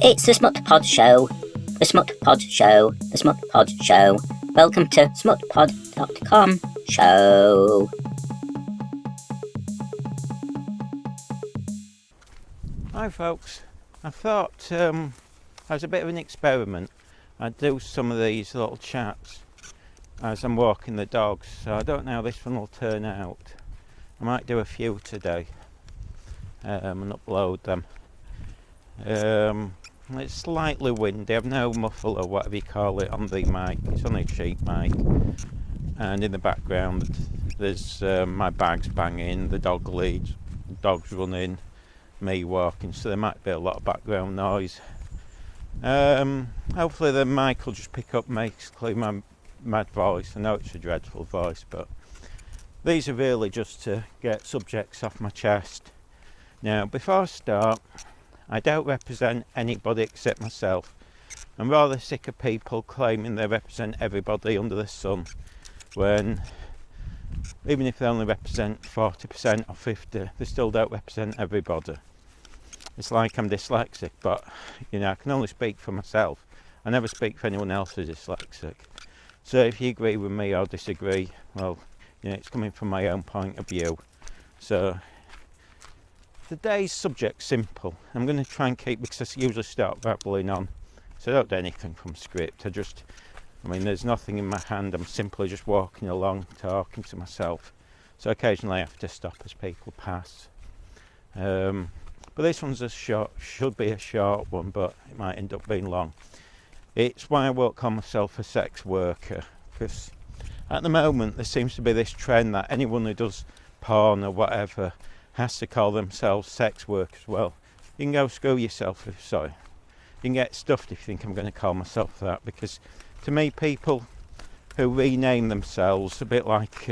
It's the Smut Pod Show. The Smut Pod Show. The Smut Pod Show. Welcome to smutpod.com show. Hi folks, I thought as a bit of an experiment I'd do some of these little chats as I'm walking the dogs, so I don't know how this one will turn out. I might do a few today and upload them. It's slightly windy, I've no muffler, whatever you call it, on the mic. It's only a cheap mic, and in the background there's my bags banging, the dog leads, dogs running, me walking, so there might be a lot of background noise. Hopefully the mic will just pick up basically my mad voice. I know it's a dreadful voice, but these are really just to get subjects off my chest. Now, before I start, I don't represent anybody except myself. I'm rather sick of people claiming they represent everybody under the sun, when even if they only represent 40% or 50%, they still don't represent everybody. It's like I'm dyslexic, but you know, I can only speak for myself. I never speak for anyone else who's dyslexic. So if you agree with me or disagree, well, you know, it's coming from my own point of view. So today's subject's simple. I'm going to try and keep, because I usually start babbling on, so I don't do anything from script. I mean, there's nothing in my hand. I'm simply just walking along, talking to myself. So occasionally I have to stop as people pass. But this one's should be a short one, but it might end up being long. It's why I won't call myself a sex worker, because at the moment there seems to be this trend that anyone who does porn or whatever has to call themselves sex workers. Well, you can go screw yourself you can get stuffed if you think I'm going to call myself that, because to me, people who rename themselves, a bit like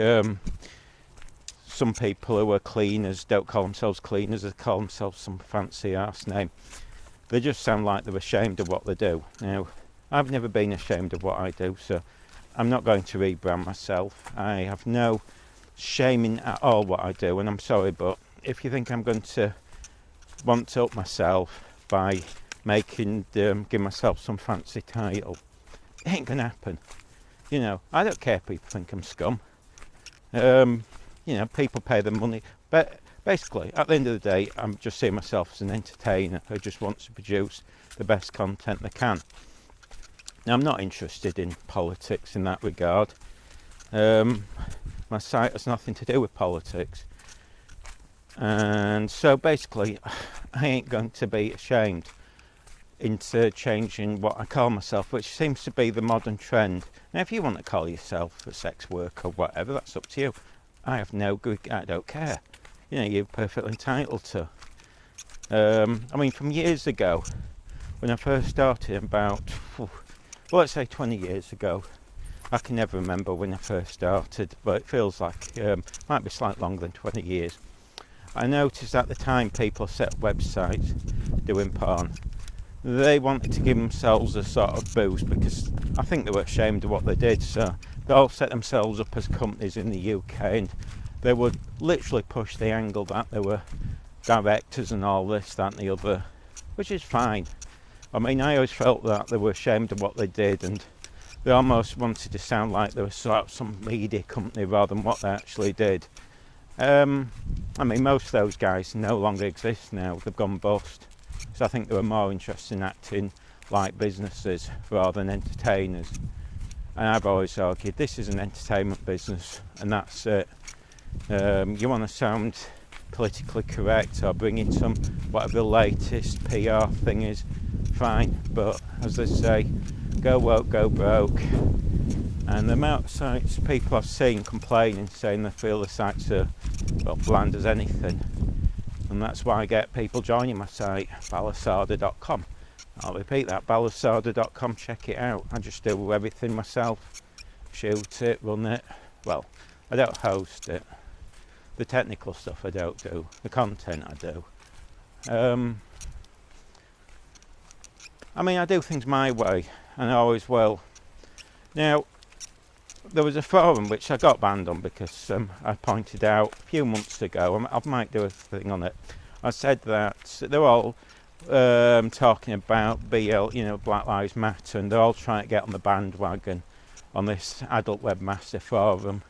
some people who are cleaners don't call themselves cleaners, they call themselves some fancy arse name. They just sound like they're ashamed of what they do. Now, I've never been ashamed of what I do, so I'm not going to rebrand myself. I have no shaming at all what I do, and I'm sorry, but if you think I'm going to want to up myself by give myself some fancy title, it ain't gonna happen. You know, I don't care if people think I'm scum. You know, people pay the money, but basically at the end of the day I'm just seeing myself as an entertainer who just wants to produce the best content they can. Now, I'm not interested in politics in that regard. My site has nothing to do with politics, and so basically I ain't going to be ashamed into changing what I call myself, which seems to be the modern trend. Now, if you want to call yourself a sex worker or whatever, that's up to you. I don't care. You know, you're perfectly entitled to. I mean, from years ago, when I first started, about, well, let's say 20 years ago, I can never remember when I first started, but it feels like might be slightly longer than 20 years. I noticed at the time people set up websites doing porn. They wanted to give themselves a sort of boost because I think they were ashamed of what they did, so they all set themselves up as companies in the UK, and they would literally push the angle that they were directors and all this, that and the other, which is fine. I mean, I always felt that they were ashamed of what they did, and they almost wanted to sound like they were sort of some media company rather than what they actually did. I mean, most of those guys no longer exist now, they've gone bust. So I think they were more interested in acting like businesses rather than entertainers. And I've always argued this is an entertainment business, and that's it. You want to sound politically correct or bring in some whatever the latest PR thing is, fine. But as they say, go woke, go broke. And the amount of sites people I've seen complaining, saying they feel the sites are, well, bland as anything. And that's why I get people joining my site, balasada.com. I'll repeat that, balasada.com, check it out. I just do everything myself, shoot it, run it. Well, I don't host it. The technical stuff I don't do, the content I do. I mean, I do things my way, and I always will. Now, there was a forum which I got banned on because I pointed out a few months ago, I might do a thing on it, I said that they're all talking about Black Lives Matter, and they're all trying to get on the bandwagon on this adult webmaster forum,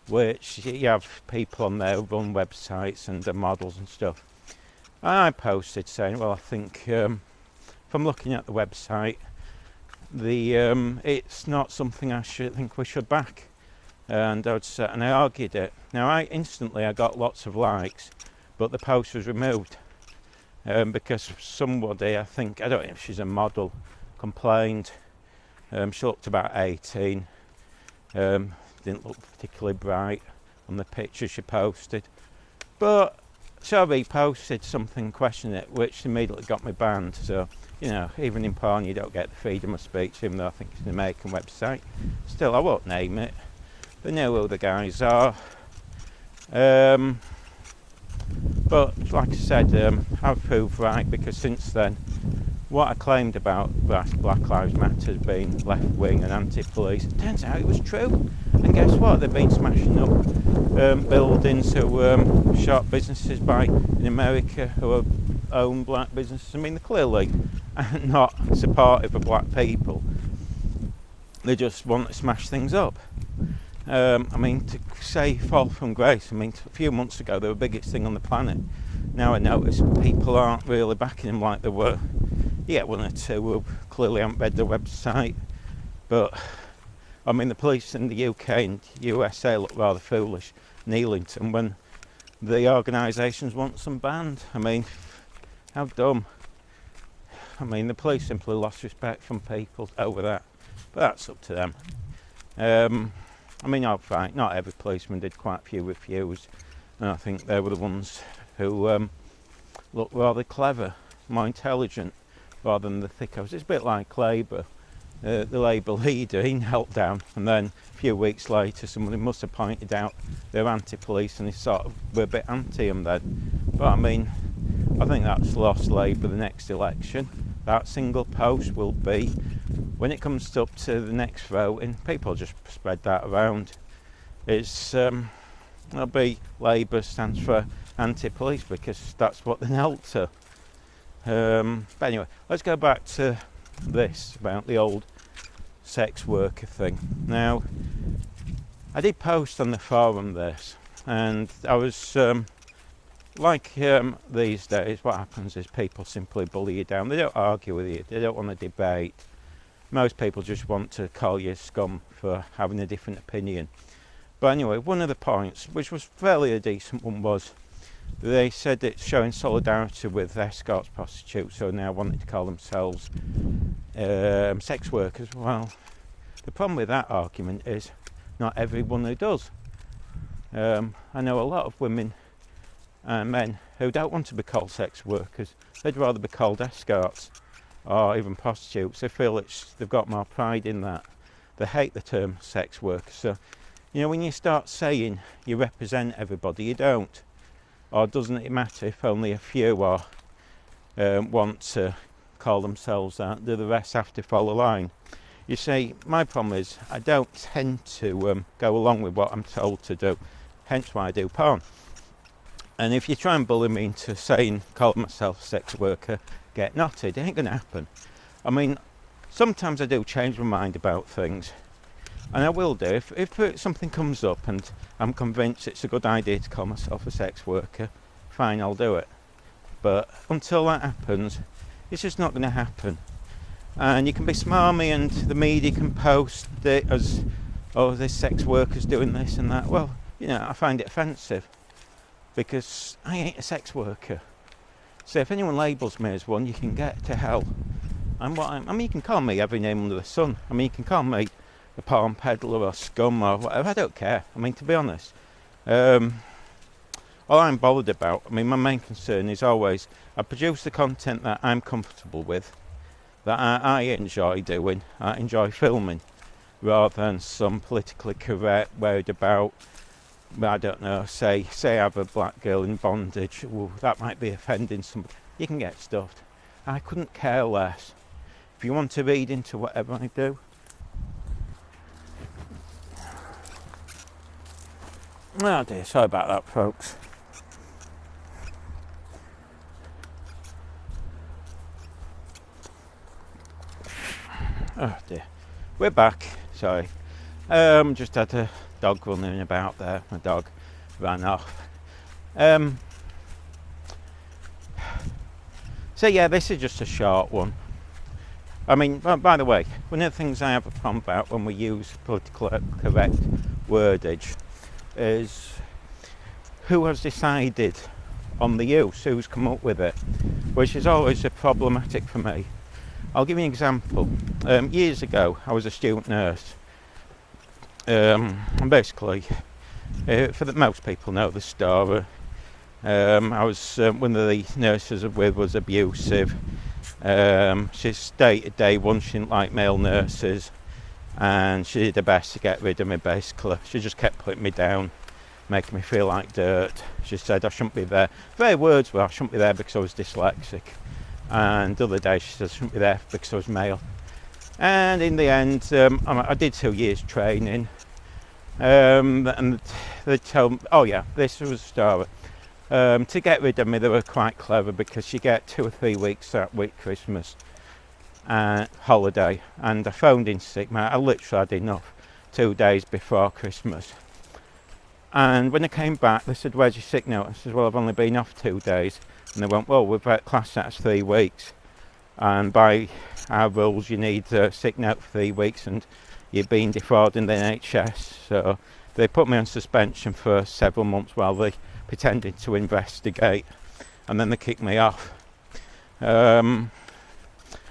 which you have people on there who run websites and models and stuff. And I posted saying, well, I think from looking at the website, it's not something I think we should back. And I argued it. Now, I got lots of likes, but the post was removed because somebody, I don't know if she's a model, complained. She looked about 18, didn't look particularly bright on the picture she posted, but she reposted something questioning it, which immediately got me banned. So, even in porn you don't get the freedom of speech, even though I think it's an American website. Still, I won't name it. They know who the guys are. But like I said, I've proved right, because since then, what I claimed about Black Lives Matter being left-wing and anti-police, it turns out it was true. And guess what? They've been smashing up buildings who shop businesses in America who own black businesses. I mean, they're clearly not supportive of black people. They just want to smash things up. To say fall from grace, a few months ago they were the biggest thing on the planet. Now I notice people aren't really backing them like they were. You get one or two who clearly haven't read the website, but the police in the UK and USA look rather foolish kneeling to them when the organisations want them banned. How dumb. The police simply lost respect from people over that, but that's up to them. Fine, not every policeman did, quite a few refused, and I think they were the ones who looked rather clever, more intelligent, rather than the thickos. It's a bit like Labour. The Labour leader, he knelt down, and then a few weeks later somebody must have pointed out they're anti-police, and he sort of were a bit anti them then. But I think that's lost Labour the next election. That single post will be, when it comes up to the next voting, people just spread that around. It'll be Labour stands for anti-police, because that's what they knelt to. But anyway, let's go back to this about the old sex worker thing. Now, I did post on the forum this, and I was these days, what happens is people simply bully you down. They don't argue with you, they don't want to debate. Most people just want to call you scum for having a different opinion. But anyway, one of the points, which was fairly a decent one, was they said it's showing solidarity with escorts, prostitutes, who now wanting to call themselves sex workers. Well, the problem with that argument is not everyone who does. I know a lot of women and men who don't want to be called sex workers. They'd rather be called escorts or even prostitutes. They feel they've got more pride in that. They hate the term sex worker. So, when you start saying you represent everybody, you don't. Or doesn't it matter if only a few want to call themselves that? Do the rest have to follow line? You see, my problem is I don't tend to go along with what I'm told to do. Hence why I do porn. And if you try and bully me into calling myself a sex worker, get knotted. It ain't going to happen. Sometimes I do change my mind about things. And I will do. If something comes up and I'm convinced it's a good idea to call myself a sex worker, fine, I'll do it. But until that happens, it's just not going to happen. And you can be smarmy and the media can post it as, oh, this sex worker's doing this and that. Well, I find it offensive, because I ain't a sex worker. So if anyone labels me as one, you can get to hell. You can call me every name under the sun. You can call me a porn peddler or scum or whatever. I don't care. To be honest, all I'm bothered about, my main concern is always I produce the content that I'm comfortable with, that I enjoy doing, I enjoy filming, rather than some politically correct, worried about, I don't know, say I have a black girl in bondage. Well, that might be offending somebody. You can get stuffed. I couldn't care less. If you want to read into whatever I do, oh dear, sorry about that, folks. Oh dear. We're back. Sorry. Just had a dog running about there. My dog ran off. So yeah, this is just a short one. I mean, by the way, one of the things I have a problem about when we use politically correct wordage is who has decided on the use, who's come up with it, which is always problematic for me. I'll give you an example. Years ago, I was a student nurse. And basically, most people know the story. I was one of the nurses I was with was abusive. She stated day one she didn't like male nurses, and she did her best to get rid of me. Basically, she just kept putting me down, making me feel like dirt. She said I shouldn't be there. Very words were I shouldn't be there because I was dyslexic, and the other day she said I shouldn't be there because I was male. And in the end, I did 2 years training, and they told me, oh yeah, this was a story. To get rid of me, they were quite clever because you get 2 or 3 weeks that week Christmas holiday, and I phoned in sick, mate. I literally had enough 2 days before Christmas. And when I came back, they said, where's your sick note? I said, well, I've only been off 2 days. And they went, well, we've classed that as 3 weeks. And by our rules, you need a sick note for 3 weeks, and you've been defrauding the NHS. So they put me on suspension for several months while they pretended to investigate, and then they kicked me off. And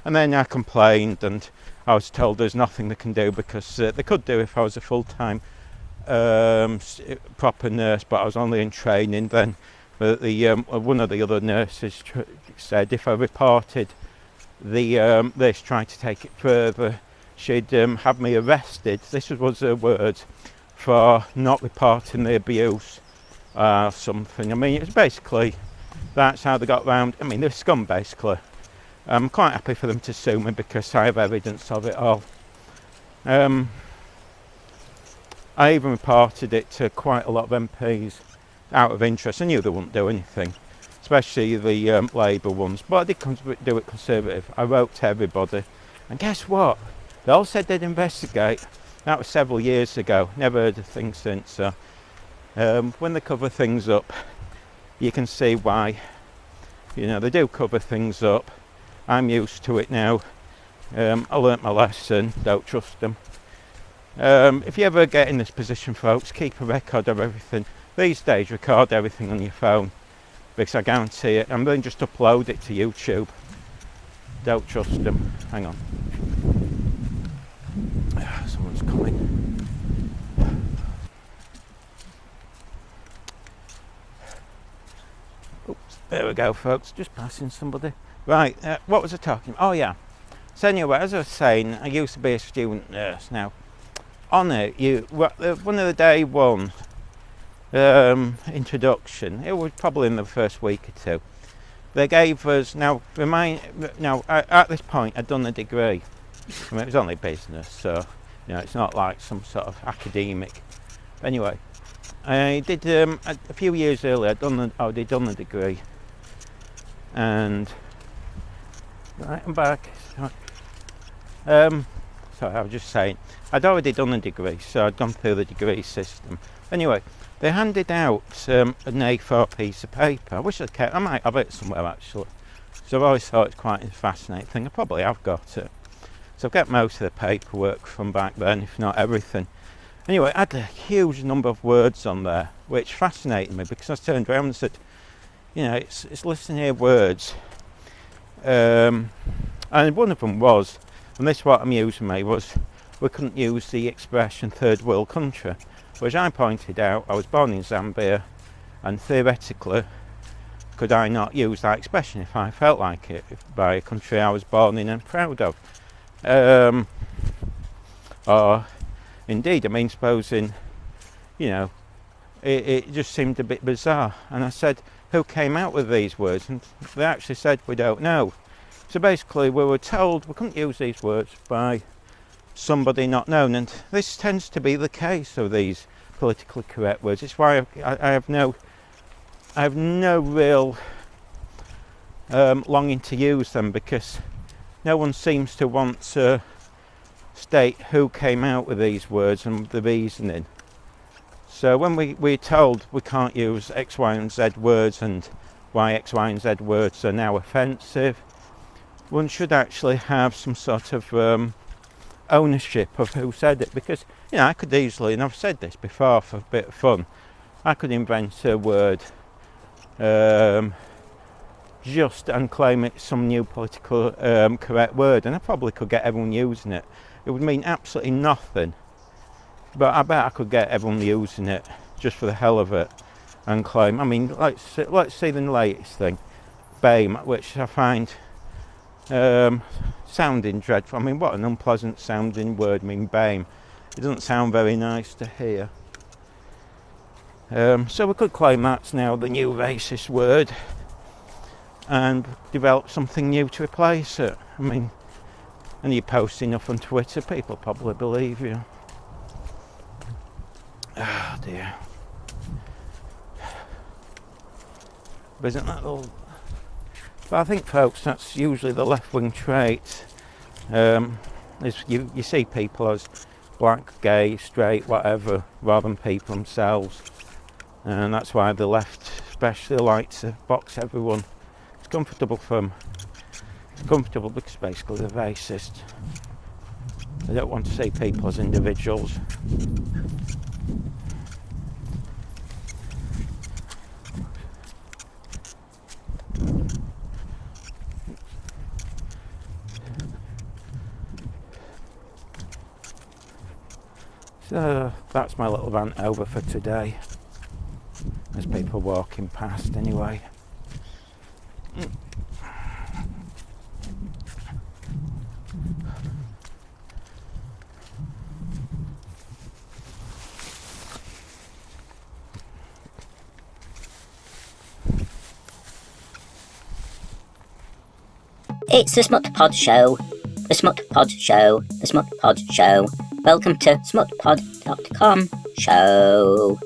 then I complained, and I was told there's nothing they can do because they could do if I was a full-time proper nurse, but I was only in training then. But one of the other nurses said if I reported this, trying to take it further, she'd have me arrested. This was her words, for not reporting the abuse. Something. I mean, it's basically, that's how they got round. I mean, they're scum, basically. I'm quite happy for them to sue me because I have evidence of it all. I even reported it to quite a lot of MPs out of interest. I knew they wouldn't do anything, especially the Labour ones, but I did do it Conservative. I wrote to everybody, and guess what? They all said they'd investigate. That was several years ago. Never heard a thing since. So when they cover things up, you can see why. You know, they do cover things up. I'm used to it now. I learnt my lesson. Don't trust them. If you ever get in this position, folks, keep a record of everything. These days, record everything on your phone, because I guarantee it. I'm going to just upload it to YouTube. Don't trust them. Hang on. Someone's coming. Oops, there we go, folks. Just passing somebody. Right, what was I talking about? Oh, yeah. So anyway, as I was saying, I used to be a student nurse. Now, on it, one of the day one introduction, it was probably in the first week or two, they gave us, at this point I'd done a degree. I mean, it was only business, so it's not like some sort of academic. Anyway, I did a few years earlier. I'd done the degree, and right, I'm back. Sorry, I was just saying, I'd already done a degree, so I'd gone through the degree system. Anyway, they handed out an A4 piece of paper. I wish I'd kept. I might have it somewhere actually. So I've always thought it's quite a fascinating thing. I probably have got it. So I've got most of the paperwork from back then, if not everything. Anyway, I had a huge number of words on there, which fascinated me because I turned around and said, it's listing here words. And one of them was, and this is what amused me, was we couldn't use the expression third world country, which I pointed out. I was born in Zambia, and theoretically, could I not use that expression if I felt like it, by a country I was born in and proud of? Or indeed, I mean, supposing, it just seemed a bit bizarre. And I said, who came out with these words? And they actually said, we don't know. So basically, we were told we couldn't use these words by somebody not known. And this tends to be the case of these politically correct words. It's why I have no real longing to use them, because no one seems to want to state who came out with these words and the reasoning. So when we're told we can't use X, Y and Z words and why X, Y and Z words are now offensive, one should actually have some sort of ownership of who said it, because I could easily, and I've said this before for a bit of fun, I could invent a word just and claim it's some new political correct word, and I probably could get everyone using it. It would mean absolutely nothing, but I bet I could get everyone using it just for the hell of it and claim. I mean, let's see the latest thing, BAME, which I find sounding dreadful. I mean, what an unpleasant sounding word. I mean, BAME, it doesn't sound very nice to hear. So we could claim that's now the new racist word and develop something new to replace it. I mean, and you post enough on Twitter, people probably believe you. Oh dear. But isn't that all? But I think, folks, that's usually the left-wing trait. Is you see people as black, gay, straight, whatever, rather than people themselves. And that's why the left especially likes to box everyone. It's comfortable for them. It's comfortable because basically they're racist. They don't want to see people as individuals. So that's my little rant over for today. There's people walking past anyway. It's the Smut Pod Show. The Smut Pod Show. The Smut Pod Show. Welcome to smutpod.com show.